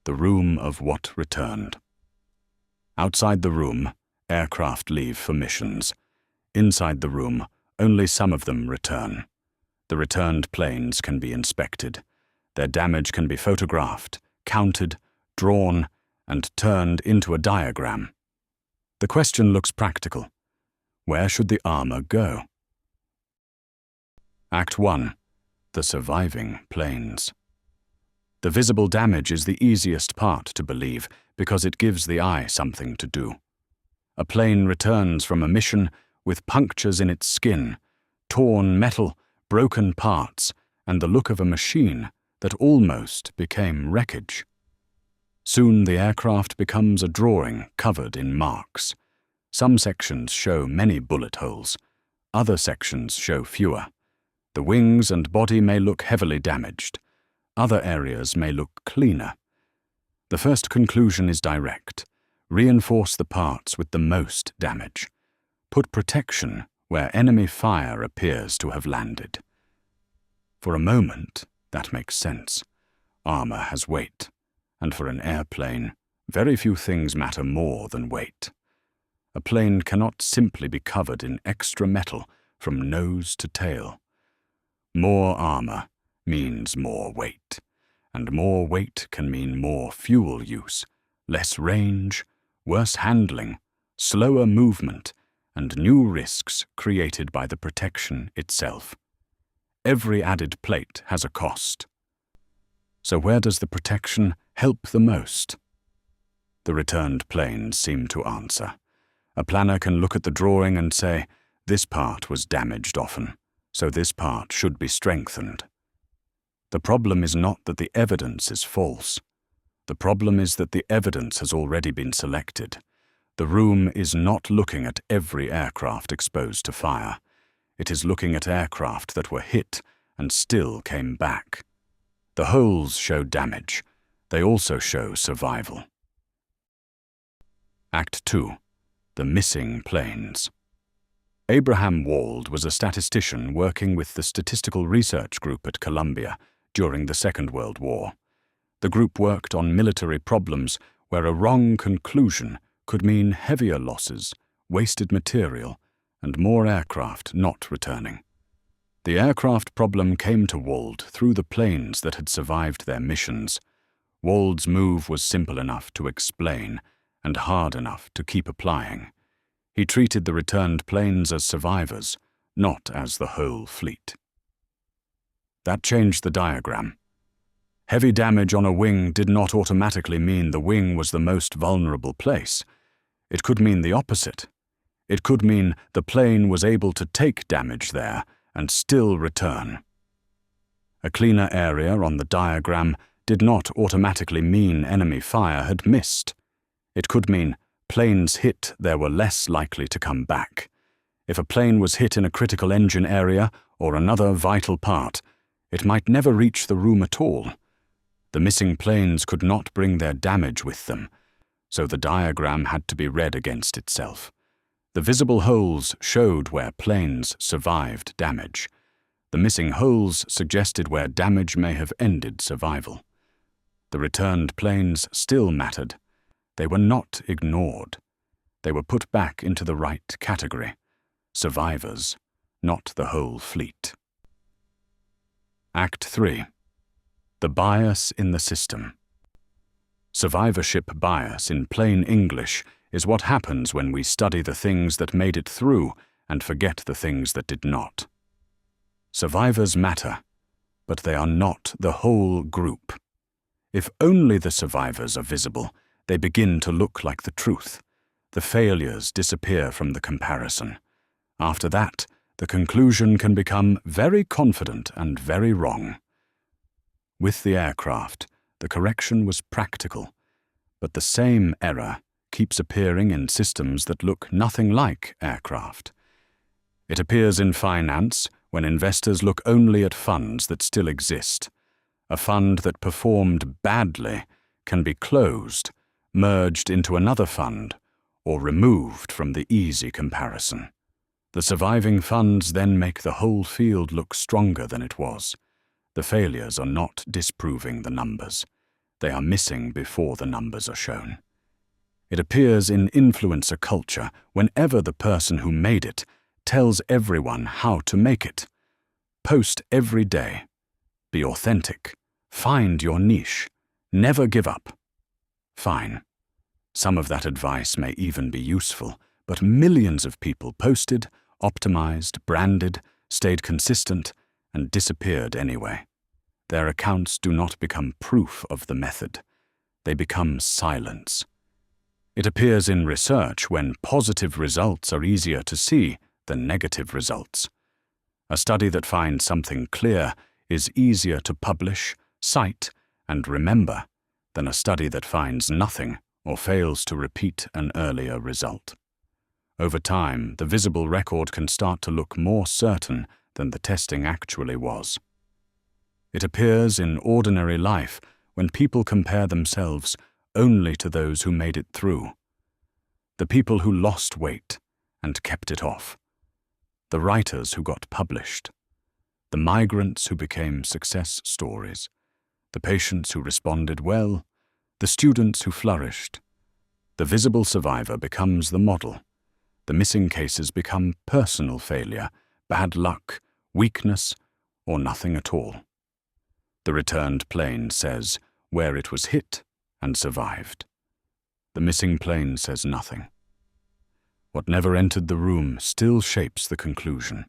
The room of what returned. Outside the room, aircraft leave for missions. Inside the room, only some of them return. The returned planes can be inspected. Their damage can be photographed, counted, drawn, and turned into a diagram. The question looks practical. Where should the armor go? Act 1. The surviving planes. The visible damage is the easiest part to believe because it gives the eye something to do. A plane returns from a mission with punctures in its skin, torn metal, broken parts, and the look of a machine that almost became wreckage. Soon the aircraft becomes a drawing covered in marks. Some sections show many bullet holes. Other sections show fewer. The wings and body may look heavily damaged. Other areas may look cleaner. The first conclusion is direct. Reinforce the parts with the most damage. Put protection where enemy fire appears to have landed. For a moment, that makes sense. Armor has weight, and for an airplane, very few things matter more than weight. A plane cannot simply be covered in extra metal from nose to tail. More armor means more weight, and more weight can mean more fuel use, less range, worse handling, slower movement, and new risks created by the protection itself. Every added plate has a cost. So where does the protection help the most? The returned planes seem to answer. A planner can look at the drawing and say, this part was damaged often, so this part should be strengthened. The problem is not that the evidence is false. The problem is that the evidence has already been selected. The room is not looking at every aircraft exposed to fire. It is looking at aircraft that were hit and still came back. The holes show damage. They also show survival. Act 2. The missing planes. Abraham Wald was a statistician working with the Statistical Research Group at Columbia during the Second World War. The group worked on military problems where a wrong conclusion could mean heavier losses, wasted material, and more aircraft not returning. The aircraft problem came to Wald through the planes that had survived their missions. Wald's move was simple enough to explain and hard enough to keep applying. He treated the returned planes as survivors, not as the whole fleet. That changed the diagram. Heavy damage on a wing did not automatically mean the wing was the most vulnerable place. It could mean the opposite. It could mean the plane was able to take damage there and still return. A cleaner area on the diagram did not automatically mean enemy fire had missed. It could mean planes hit there were less likely to come back. If a plane was hit in a critical engine area or another vital part, it might never reach the room at all. The missing planes could not bring their damage with them, so the diagram had to be read against itself. The visible holes showed where planes survived damage. The missing holes suggested where damage may have ended survival. The returned planes still mattered. They were not ignored. They were put back into the right category. Survivors, not the whole fleet. Act 3. The bias in the system. Survivorship bias, in plain English, is what happens when we study the things that made it through and forget the things that did not. Survivors matter, but they are not the whole group. If only the survivors are visible, they begin to look like the truth. The failures disappear from the comparison. After that, the conclusion can become very confident and very wrong. With the aircraft, the correction was practical, but the same error keeps appearing in systems that look nothing like aircraft. It appears in finance when investors look only at funds that still exist. A fund that performed badly can be closed, merged into another fund, or removed from the easy comparison. The surviving funds then make the whole field look stronger than it was. The failures are not disproving the numbers. They are missing before the numbers are shown. It appears in influencer culture whenever the person who made it tells everyone how to make it. Post every day. Be authentic. Find your niche. Never give up. Fine. Some of that advice may even be useful, but millions of people posted, optimized, branded, stayed consistent, and disappeared anyway. Their accounts do not become proof of the method. They become silence. It appears in research when positive results are easier to see than negative results. A study that finds something clear is easier to publish, cite, and remember than a study that finds nothing or fails to repeat an earlier result. Over time, the visible record can start to look more certain than the testing actually was. It appears in ordinary life when people compare themselves only to those who made it through. The people who lost weight and kept it off. The writers who got published. The migrants who became success stories. The patients who responded well. The students who flourished. The visible survivor becomes the model. The missing cases become personal failure, bad luck, weakness, or nothing at all. The returned plane says where it was hit and survived. The missing plane says nothing. What never entered the room still shapes the conclusion.